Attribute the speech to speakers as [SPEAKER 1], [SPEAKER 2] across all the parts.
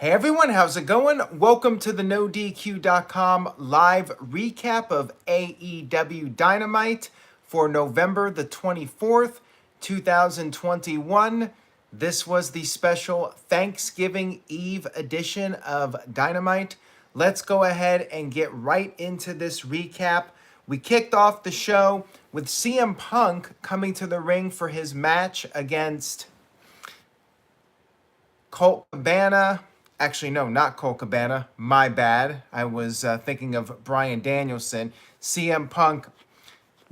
[SPEAKER 1] Hey everyone, how's it going? Welcome to the NoDQ.com live recap of AEW Dynamite for November the 24th, 2021. This was the special Thanksgiving Eve edition of Dynamite. Let's go ahead and get right into this recap. We kicked off the show with CM Punk coming to the ring for his match against Colt Cabana. Actually, no, not Colt Cabana. My bad. I was thinking of Bryan Danielson. CM Punk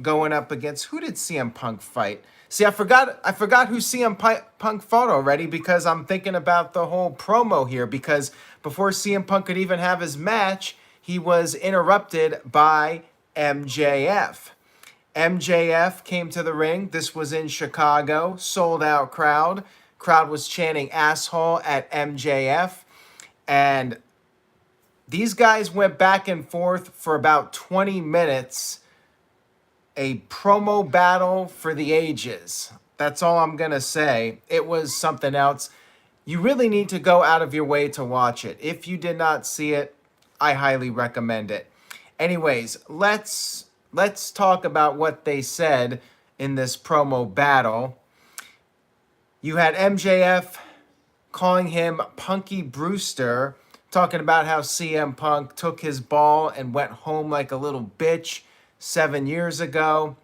[SPEAKER 1] going up against, who did CM Punk fight? See, I forgot who CM Punk fought already because I'm thinking about the whole promo here, because before CM Punk could even have his match, he was interrupted by MJF. MJF came to the ring. This was in Chicago, sold out crowd. Crowd was chanting asshole at MJF. And these guys went back and forth for about 20 minutes. A promo battle for the ages. That's all I'm going to say. It was something else. You really need to go out of your way to watch it. If you did not see it, I highly recommend it. Anyways, let's talk about what they said in this promo battle. You had MJF calling him Punky Brewster, talking about how CM Punk took his ball and went home like a little bitch 7 years ago.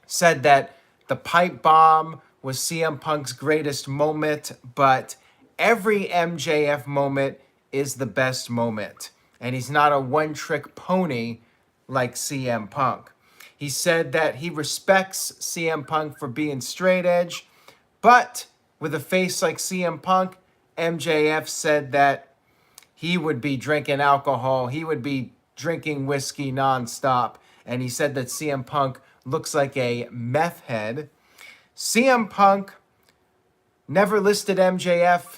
[SPEAKER 1] Said that the pipe bomb was CM Punk's greatest moment, but every MJF moment is the best moment. And he's not a one-trick pony like CM Punk. He said that he respects CM Punk for being straight edge, but with a face like CM Punk, MJF said that he would be drinking alcohol. He would be drinking whiskey nonstop. And he said that CM Punk looks like a meth head. CM Punk never listed MJF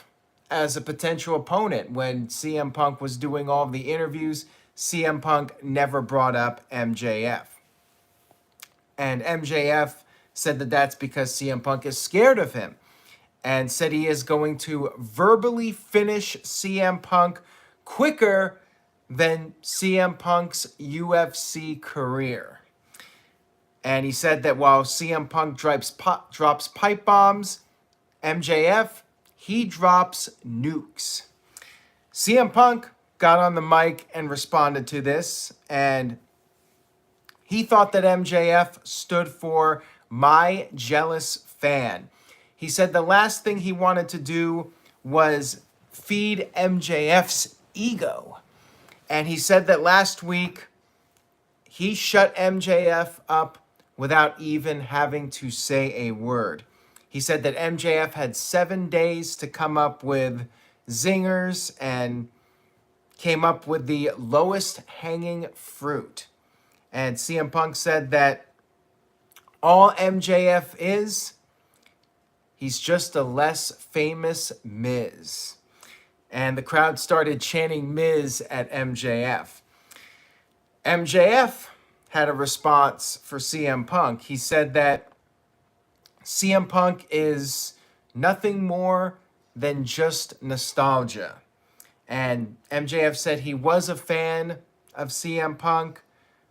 [SPEAKER 1] as a potential opponent. When CM Punk was doing all the interviews, CM Punk never brought up MJF. And MJF said that that's because CM Punk is scared of him, and said he is going to verbally finish CM Punk quicker than CM Punk's UFC career. And he said that while CM Punk drops pipe bombs, MJF, he drops nukes. CM Punk got on the mic and responded to this, and he thought that MJF stood for my jealous fan. He said the last thing he wanted to do was feed MJF's ego. And he said that last week he shut MJF up without even having to say a word. He said that MJF had 7 days to come up with zingers and came up with the lowest hanging fruit. And CM Punk said that all MJF is, he's just a less famous Miz. And the crowd started chanting Miz at MJF. MJF had a response for CM Punk. He said that CM Punk is nothing more than just nostalgia. And MJF said he was a fan of CM Punk,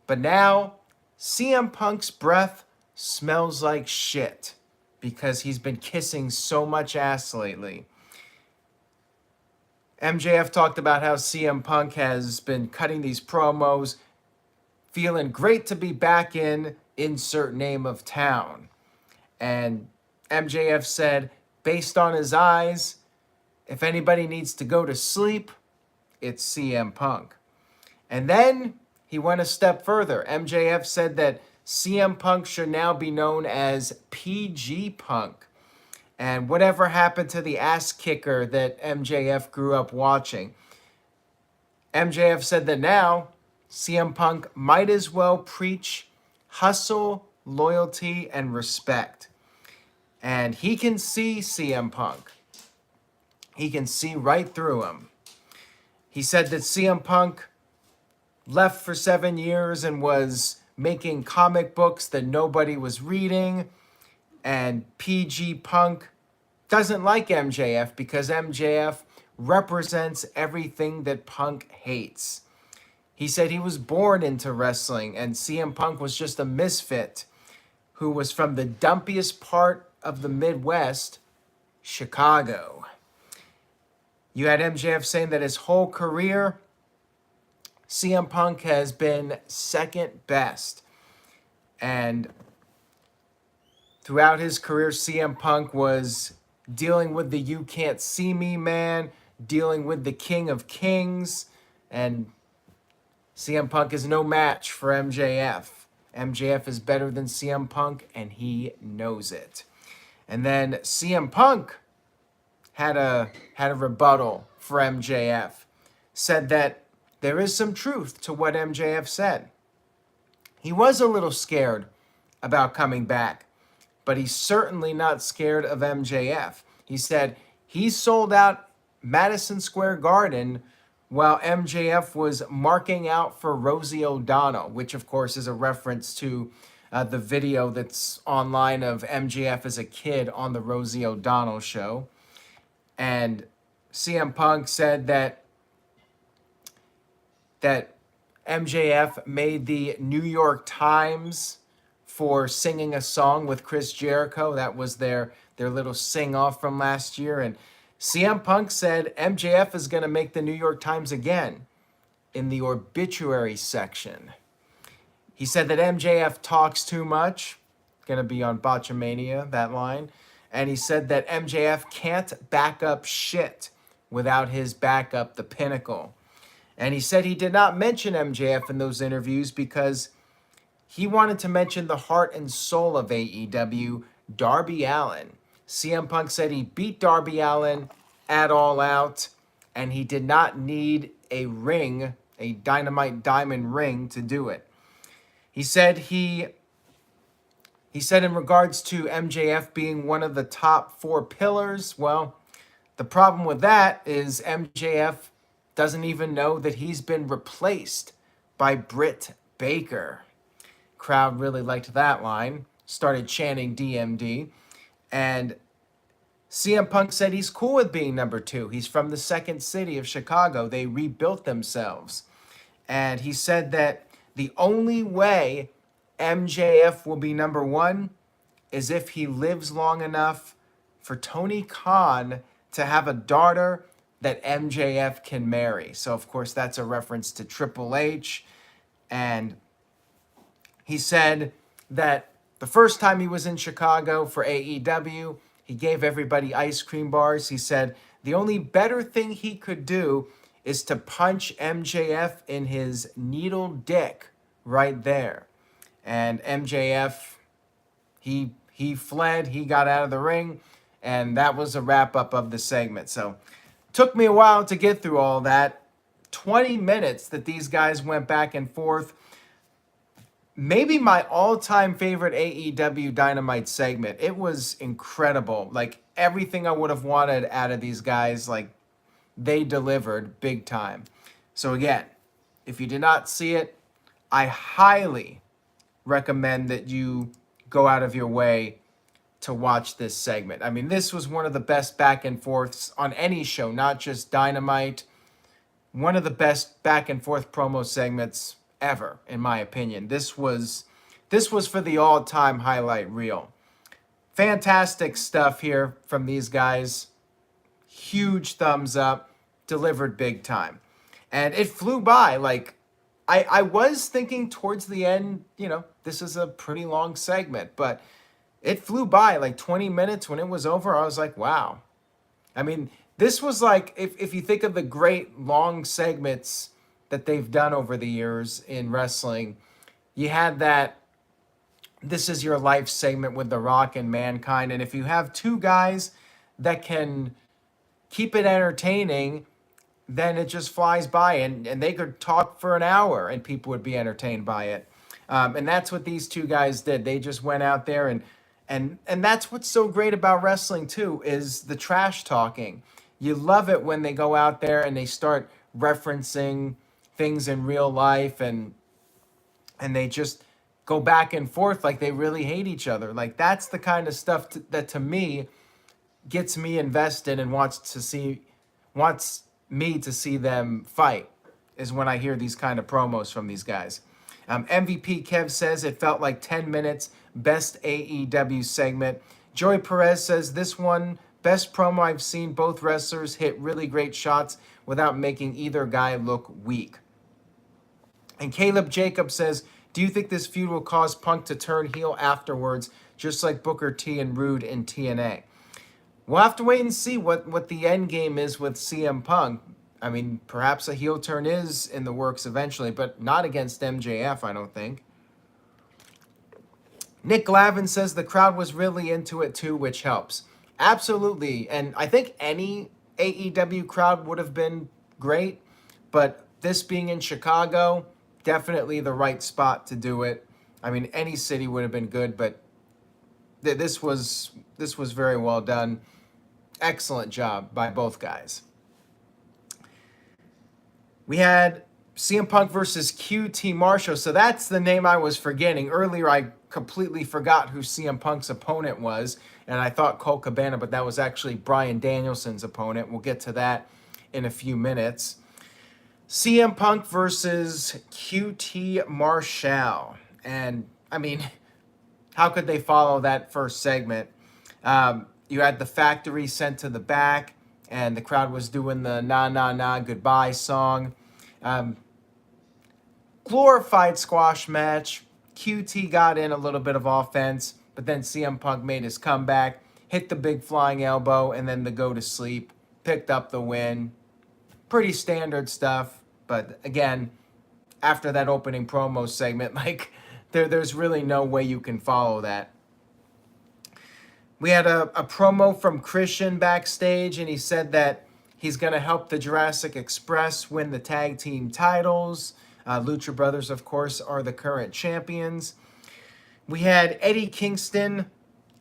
[SPEAKER 1] but now CM Punk's breath smells like shit because he's been kissing so much ass lately. MJF talked about how CM Punk has been cutting these promos, feeling great to be back in insert name of town. And MJF said, based on his eyes, if anybody needs to go to sleep, it's CM Punk. And then he went a step further. MJF said that CM Punk should now be known as PG Punk. And whatever happened to the ass kicker that MJF grew up watching? MJF said that now CM Punk might as well preach hustle, loyalty, and respect. And he can see CM Punk. He can see right through him. He said that CM Punk left for 7 years and was making comic books that nobody was reading. And PG Punk doesn't like MJF because MJF represents everything that Punk hates. He said he was born into wrestling and CM Punk was just a misfit who was from the dumpiest part of the Midwest, Chicago. You had MJF saying that his whole career, CM Punk has been second best. And throughout his career, CM Punk was dealing with the "you can't see me" man, dealing with the King of Kings, and CM Punk is no match for MJF. MJF is better than CM Punk, and he knows it. And then CM Punk had a rebuttal for MJF, said that there is some truth to what MJF said. He was a little scared about coming back, but he's certainly not scared of MJF. He said he sold out Madison Square Garden while MJF was marking out for Rosie O'Donnell, which of course is a reference to the video that's online of MJF as a kid on the Rosie O'Donnell show. And CM Punk said that MJF made the New York Times for singing a song with Chris Jericho. That was their little sing-off from last year. And CM Punk said MJF is going to make the New York Times again in the obituary section. He said that MJF talks too much. Going to be on Botchamania, that line. And he said that MJF can't back up shit without his backup, the Pinnacle. And he said he did not mention MJF in those interviews because he wanted to mention the heart and soul of AEW, Darby Allin. CM Punk said he beat Darby Allin at All Out, and he did not need a ring, a Dynamite diamond ring, to do it. He said in regards to MJF being one of the top 4 pillars, well, the problem with that is MJF doesn't even know that he's been replaced by Britt Baker. Crowd really liked that line, started chanting DMD, and CM Punk said he's cool with being number 2. He's from the second city of Chicago. They rebuilt themselves. And he said that the only way MJF will be number 1 is if he lives long enough for Tony Khan to have a daughter that MJF can marry. So, of course, that's a reference to Triple H. And he said that the first time he was in Chicago for AEW, he gave everybody ice cream bars. He said the only better thing he could do is to punch MJF in his needle dick right there. And MJF, he fled, he got out of the ring, and that was a wrap-up of the segment. So took me a while to get through all that. 20 minutes that these guys went back and forth. Maybe my all-time favorite AEW Dynamite segment. It was incredible. Like, everything I would have wanted out of these guys, like, they delivered big time. So again, if you did not see it, I highly recommend that you go out of your way to watch this segment. I mean, this was one of the best back and forths on any show, not just Dynamite. One of the best back and forth promo segments ever, in my opinion. This was for the all-time highlight reel. Fantastic stuff here from these guys. Huge thumbs up. Delivered big time. And it flew by. Like, I was thinking towards the end, this is a pretty long segment, but it flew by. Like 20 minutes when it was over, I was like, wow. I mean, this was like, if you think of the great long segments that they've done over the years in wrestling, you had that This Is Your Life segment with The Rock and Mankind. And if you have 2 guys that can keep it entertaining, then it just flies by, and they could talk for an hour and people would be entertained by it. And that's what these 2 guys did. They just went out there and that's what's so great about wrestling too, is the trash talking. You love it when they go out there and they start referencing things in real life and they just go back and forth like they really hate each other. Like, that's the kind of stuff that to me gets me invested and wants to see wants me to see them fight is when I hear these kind of promos from these guys. MVP Kev says it felt like 10 minutes, best AEW segment. Joey Perez says this one, best promo I've seen. Both wrestlers hit really great shots without making either guy look weak. And Caleb Jacobs says, do you think this feud will cause Punk to turn heel afterwards, just like Booker T and Rude in TNA? We'll have to wait and see what the end game is with CM Punk. I mean, perhaps a heel turn is in the works eventually, but not against MJF, I don't think. Nick Glavin says the crowd was really into it too, which helps. Absolutely. And I think any AEW crowd would have been great, but this being in Chicago, definitely the right spot to do it. I mean, any city would have been good, but this was very well done. Excellent job by both guys. We had CM Punk versus QT Marshall. So that's the name I was forgetting. Earlier, I completely forgot who CM Punk's opponent was, and I thought Colt Cabana, but that was actually Bryan Danielson's opponent. We'll get to that in a few minutes. CM Punk versus QT Marshall. And, I mean, how could they follow that first segment? You had the factory sent to the back, and the crowd was doing the na na na goodbye song. Glorified squash match. QT got in a little bit of offense, but then CM Punk made his comeback, hit the big flying elbow, and then the go to sleep. Picked up the win. Pretty standard stuff, but again, after that opening promo segment, like there's really no way you can follow that. We had a promo from Christian backstage, and he said that he's going to help the Jurassic Express win the tag team titles. Lucha Brothers, of course, are the current champions. We had Eddie Kingston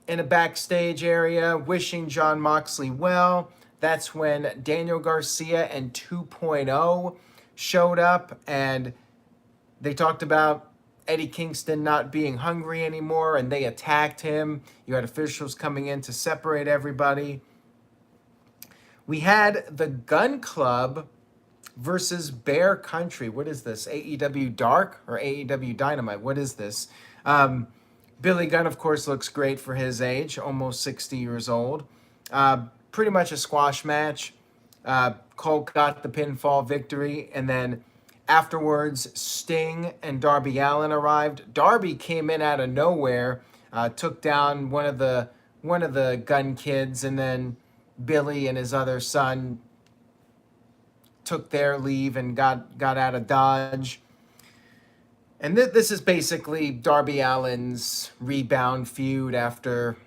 [SPEAKER 1] in a backstage area wishing Jon Moxley well. That's when Daniel Garcia and 2.0 showed up, and they talked about Eddie Kingston not being hungry anymore, and they attacked him. You had officials coming in to separate everybody. We had the Gun Club versus Bear Country. What is this? AEW Dark or AEW Dynamite? What is this? Billy Gunn, of course, looks great for his age, almost 60 years old. Pretty much a squash match. Colt got the pinfall victory, and then afterwards, Sting and Darby Allin arrived. Darby came in out of nowhere, took down one of the Gun kids, and then Billy and his other son took their leave and got out of Dodge. And this is basically Darby Allin's rebound feud after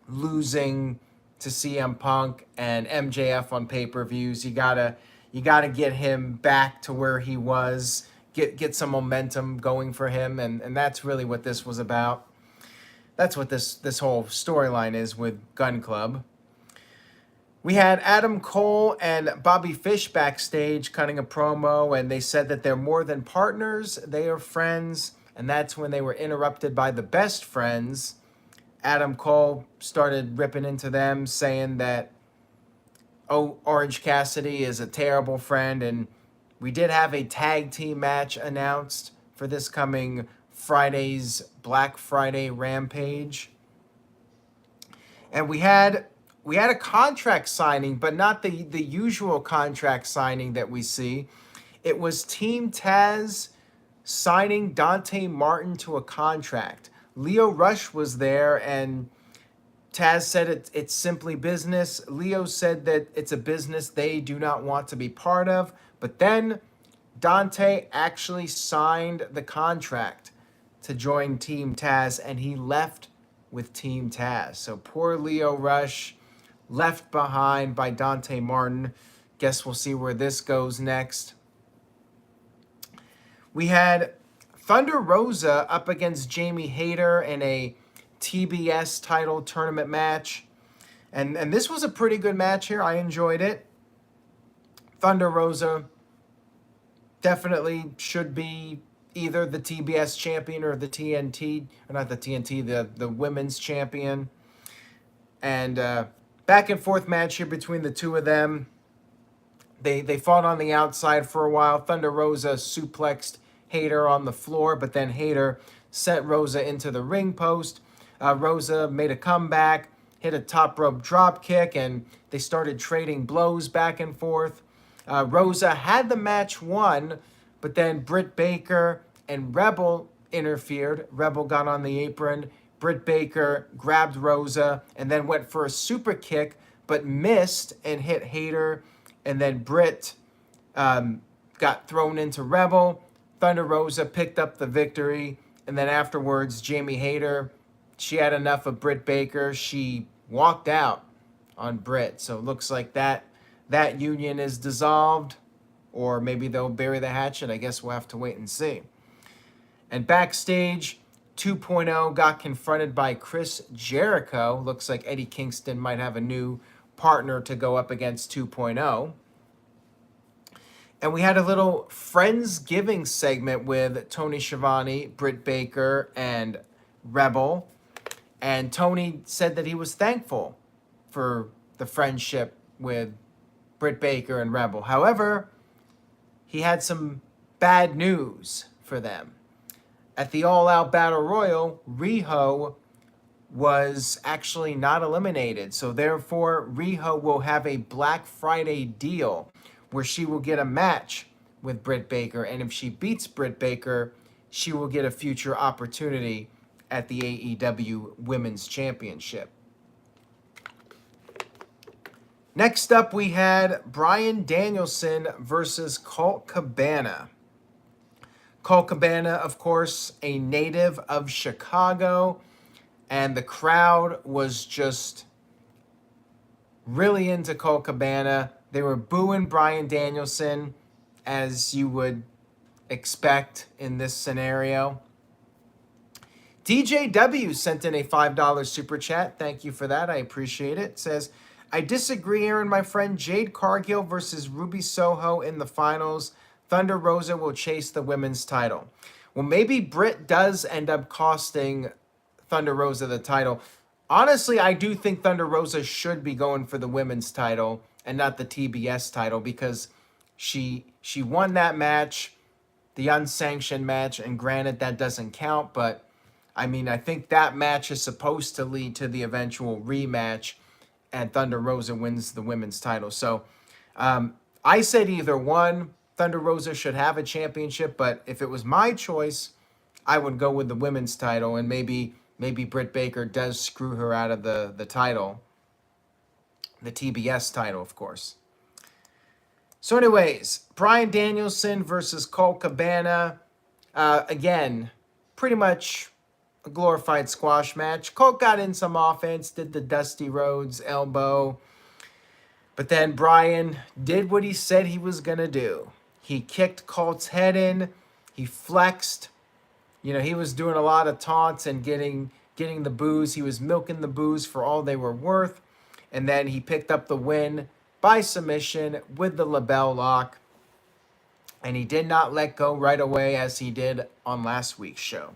[SPEAKER 1] losing to CM Punk and MJF on pay-per-views. You gotta get him back to where he was, get some momentum going for him, and that's really what this was about. That's what this whole storyline is with Gun Club. We had Adam Cole and Bobby Fish backstage cutting a promo, and they said that they're more than partners, they are friends, and that's when they were interrupted by the Best Friends. Adam Cole started ripping into them, saying that, oh, Orange Cassidy is a terrible friend, and we did have a tag team match announced for this coming Friday's Black Friday Rampage. And we had a contract signing, but not the usual contract signing that we see. It was Team Taz signing Dante Martin to a contract. Leo Rush was there, and Taz said it's simply business. Leo said that it's a business they do not want to be part of. But then Dante actually signed the contract to join Team Taz, and he left with Team Taz. So poor Leo Rush left behind by Dante Martin. Guess we'll see where this goes next. We had Thunder Rosa up against Jamie Hayter in a TBS title tournament match. And this was a pretty good match here. I enjoyed it. Thunder Rosa definitely should be either the TBS champion or the TNT, or not the TNT, the women's champion. And back and forth match here between the two of them. They fought on the outside for a while. Thunder Rosa suplexed Hayter on the floor, but then Hayter sent Rosa into the ring post. Rosa made a comeback, hit a top rope drop kick, and they started trading blows back and forth. Rosa had the match won, but then Britt Baker and Rebel interfered. Rebel got on the apron. Britt Baker grabbed Rosa and then went for a super kick, but missed and hit Hayter. And then Britt got thrown into Rebel. Thunder Rosa picked up the victory. And then afterwards, Jamie Hayter, she had enough of Britt Baker. She walked out on Britt. So it looks like that union is dissolved, or maybe they'll bury the hatchet. I guess we'll have to wait and see. And backstage, 2.0 got confronted by Chris Jericho. Looks like Eddie Kingston might have a new partner to go up against 2.0. And we had a little Friendsgiving segment with Tony Schiavone, Britt Baker, and Rebel. And Tony said that he was thankful for the friendship with Britt Baker and Rebel. However, he had some bad news for them. At the All Out Battle Royal, Riho was actually not eliminated. So therefore, Riho will have a Black Friday deal where she will get a match with Britt Baker. And if she beats Britt Baker, she will get a future opportunity at the AEW Women's Championship. Next up, we had Bryan Danielson versus Colt Cabana. Colt Cabana, of course, a native of Chicago, and the crowd was just really into Colt Cabana. They were booing Bryan Danielson, as you would expect in this scenario. DJW sent in a $5 super chat. Thank you for that. I appreciate it. It says, I disagree, Aaron, my friend. Jade Cargill versus Ruby Soho in the finals. Thunder Rosa will chase the women's title. Well, maybe Britt does end up costing Thunder Rosa the title. Honestly, I do think Thunder Rosa should be going for the women's title and not the TBS title, because she won that match, the unsanctioned match, and granted that doesn't count, but I mean, I think that match is supposed to lead to the eventual rematch, and Thunder Rosa wins the women's title. So I said either one. Thunder Rosa should have a championship, but if it was my choice, I would go with the women's title, and maybe Britt Baker does screw her out of the title, the TBS title, of course. So anyways, Bryan Danielson versus Colt Cabana. Again, pretty much a glorified squash match. Colt got in some offense, did the Dusty Rhodes elbow, but then Bryan did what he said he was going to do. He kicked Colt's head in. He flexed. You know, he was doing a lot of taunts and getting the boos. He was milking the boos for all they were worth. And then he picked up the win by submission with the LeBell Lock. And he did not let go right away as he did on last week's show.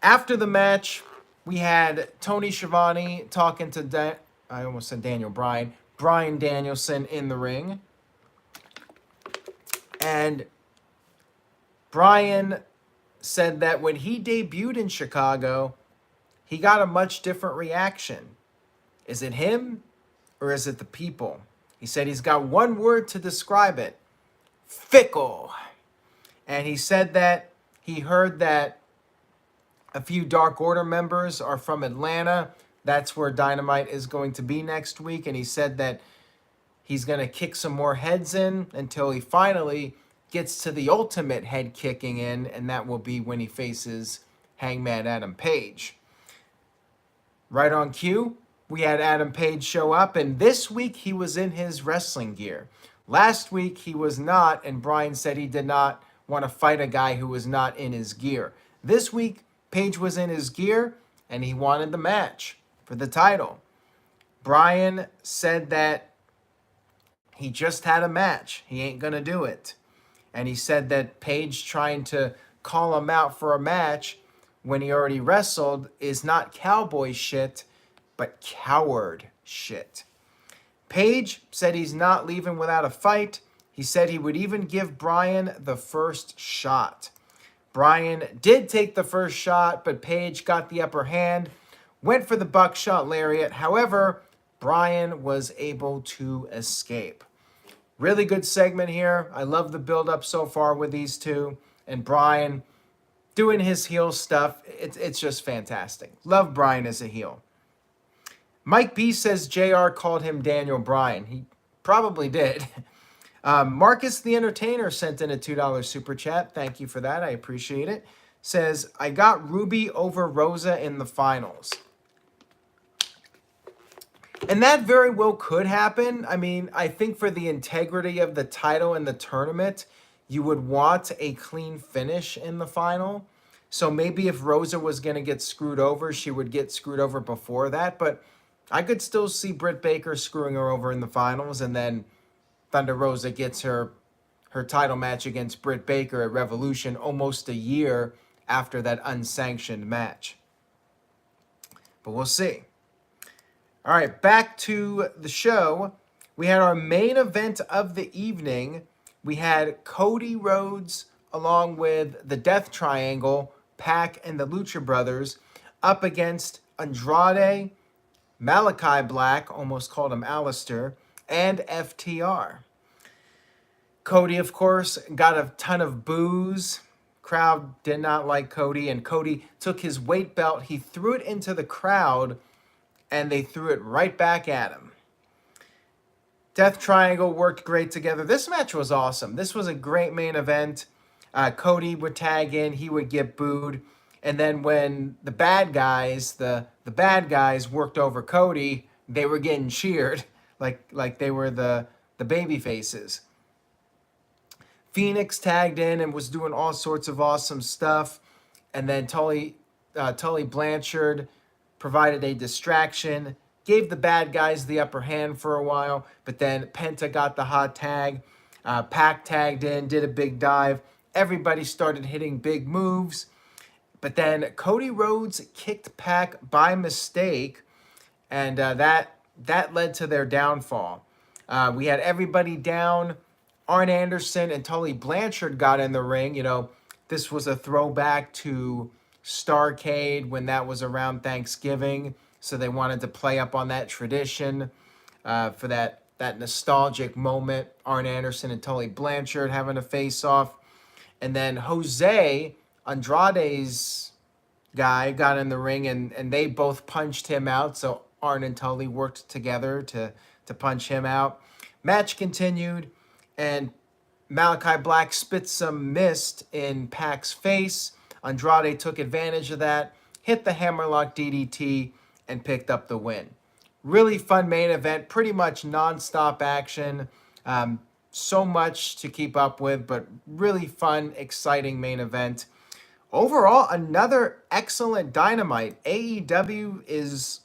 [SPEAKER 1] After the match, we had Tony Schiavone talking to, I almost said Daniel Bryan, Bryan Danielson in the ring. And Bryan said that when he debuted in Chicago, he got a much different reaction. Is it him or is it the people? He said he's got one word to describe it: fickle. And he said that he heard that a few Dark Order members are from Atlanta. That's where Dynamite is going to be next week. And he said that he's going to kick some more heads in until he finally gets to the ultimate head kicking in, and that will be when he faces Hangman Adam Page. Right on cue, we had Adam Page show up, and this week he was in his wrestling gear. Last week he was not, and Bryan said he did not want to fight a guy who was not in his gear. This week, Page was in his gear, and he wanted the match for the title. Bryan said that he just had a match. He ain't going to do it. And he said that Page trying to call him out for a match when he already wrestled is not cowboy shit, but coward shit. Page said he's not leaving without a fight. He said he would even give Bryan the first shot. Bryan did take the first shot, but Page got the upper hand, went for the buckshot lariat. However, Bryan was able to escape. Really good segment here. I love the build-up so far with these two. And Bryan doing his heel stuff. It's just fantastic. Love Bryan as a heel. Mike B says JR called him Daniel Bryan. He probably did. Marcus the Entertainer sent in a $2 super chat. Thank you for that. I appreciate it. Says, I got Ruby over Rosa in the finals. And that very well could happen. I mean, I think for the integrity of the title and the tournament, you would want a clean finish in the final. So maybe if Rosa was going to get screwed over, she would get screwed over before that. But I could still see Britt Baker screwing her over in the finals, and then Thunder Rosa gets her title match against Britt Baker at Revolution almost a year after that unsanctioned match. But we'll see. All right, back to the show. We had our main event of the evening. We had Cody Rhodes along with the Death Triangle, Pac and the Lucha Brothers, up against Andrade, Malachi Black, almost called him Alistair, and FTR. Cody, of course, got a ton of boos. Crowd did not like Cody, and Cody took his weight belt, he threw it into the crowd, and they threw it right back at him. Death Triangle worked great together. This match was awesome. This was a great main event. Cody would tag in, he would get booed, and then when the bad guys, the bad guys worked over Cody, they were getting cheered like they were the baby faces. Phoenix tagged in and was doing all sorts of awesome stuff, and then Tully Blanchard provided a distraction, gave the bad guys the upper hand for a while, but then Penta got the hot tag. Pac tagged in, did a big dive. Everybody started hitting big moves, but then Cody Rhodes kicked Pac by mistake, and that led to their downfall. We had everybody down. Arn Anderson and Tully Blanchard got in the ring. You know, this was a throwback to Starrcade when that was around Thanksgiving, so they wanted to play up on that tradition for that nostalgic moment. Arn Anderson and Tully Blanchard having a face-off. And then Jose, Andrade's guy, got in the ring, and they both punched him out, so Arn and Tully worked together to punch him out. Match continued, and Malachi Black spit some mist in Pac's face. Andrade took advantage of that, hit the hammerlock DDT, and picked up the win. Really fun main event, pretty much non-stop action. So much to keep up with, but really fun, exciting main event. Overall, another excellent Dynamite. AEW is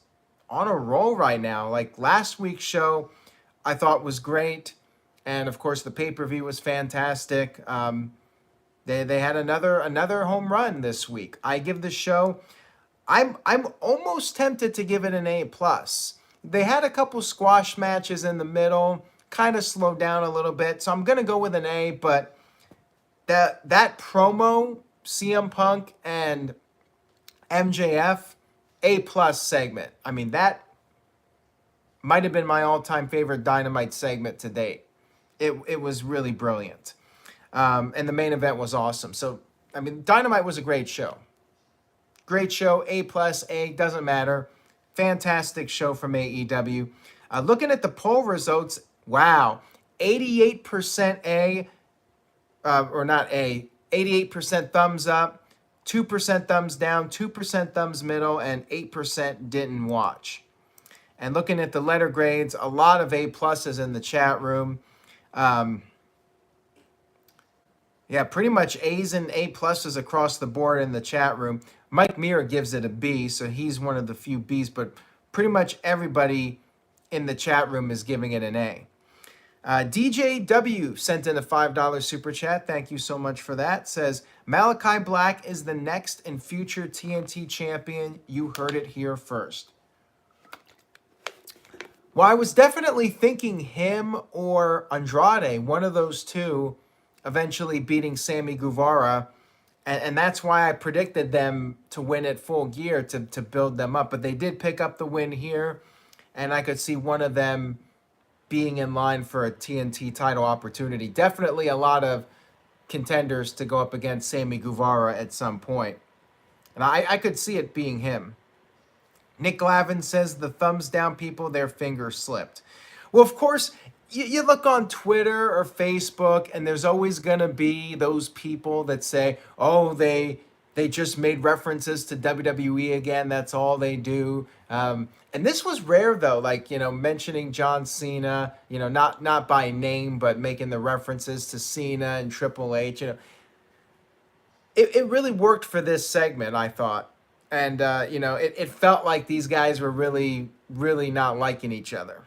[SPEAKER 1] on a roll right now. Like last week's show, I thought was great. And of course, the pay-per-view was fantastic. They had another home run this week. I give the show, I'm almost tempted to give it an A+. They had a couple squash matches in the middle, kind of slowed down a little bit, so I'm gonna go with an A. But that promo, CM Punk and MJF, A+ segment. I mean, that might have been my all-time favorite Dynamite segment to date. It was really brilliant. And the main event was awesome. So, I mean, Dynamite was a great show. Great show, A+, A, doesn't matter. Fantastic show from AEW. Looking at the poll results, wow, 88% A, or not A, 88% thumbs up, 2% thumbs down, 2% thumbs middle, and 8% didn't watch. And looking at the letter grades, a lot of A pluses in the chat room. Yeah, pretty much A's and A pluses across the board in the chat room. Mike Meara gives it a B, so he's one of the few B's, but pretty much everybody in the chat room is giving it an A. DJW sent in a $5 super chat. Thank you so much for that. Says, Malachi Black is the next and future TNT champion. You heard it here first. Well, I was definitely thinking him or Andrade, one of those two, eventually beating Sammy Guevara. And that's why I predicted them to win at Full Gear to build them up. But they did pick up the win here, and I could see one of them being in line for a TNT title opportunity. Definitely a lot of contenders to go up against Sammy Guevara at some point. And I could see it being him. Nick Glavin says the thumbs down people, their fingers slipped. Well, of course, you look on Twitter or Facebook, and there's always going to be those people that say, oh, they just made references to WWE again. That's all they do. And this was rare, though, like, mentioning John Cena, not by name, but making the references to Cena and Triple H. It really worked for this segment, I thought. And, it felt like these guys were really, really not liking each other.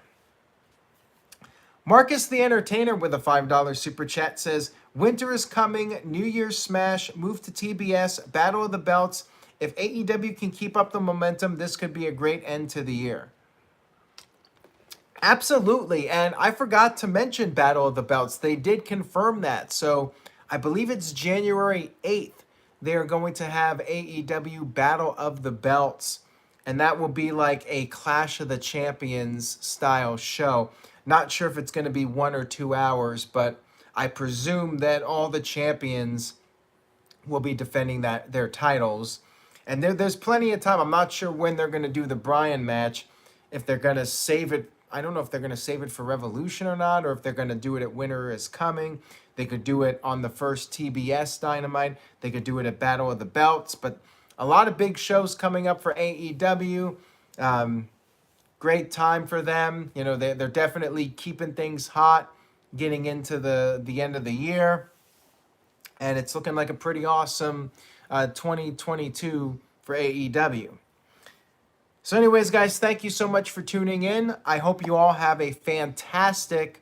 [SPEAKER 1] Marcus the Entertainer with a $5 super chat says, winter is coming, New Year's Smash, move to TBS, Battle of the Belts. If AEW can keep up the momentum, this could be a great end to the year. Absolutely. And I forgot to mention Battle of the Belts. They did confirm that. So I believe it's January 8th. They're going to have AEW Battle of the Belts. And that will be like a Clash of the Champions style show. Not sure if it's going to be 1 or 2 hours, but I presume that all the champions will be defending their titles. And there's plenty of time. I'm not sure when they're going to do the Bryan match. If they're going to save it, I don't know if they're going to save it for Revolution or not, or if they're going to do it at Winter is Coming. They could do it on the first TBS Dynamite. They could do it at Battle of the Belts. But a lot of big shows coming up for AEW. Great time for them. They're definitely keeping things hot, getting into the end of the year. And it's looking like a pretty awesome 2022 for AEW. So anyways, guys, thank you so much for tuning in. I hope you all have a fantastic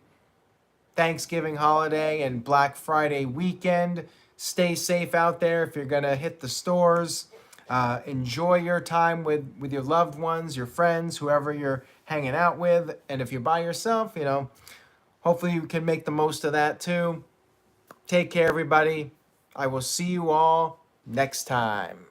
[SPEAKER 1] Thanksgiving holiday and Black Friday weekend. Stay safe out there if you're going to hit the stores. Enjoy your time with your loved ones, your friends, whoever you're hanging out with. And if you're by yourself, hopefully you can make the most of that too. Take care, everybody. I will see you all next time.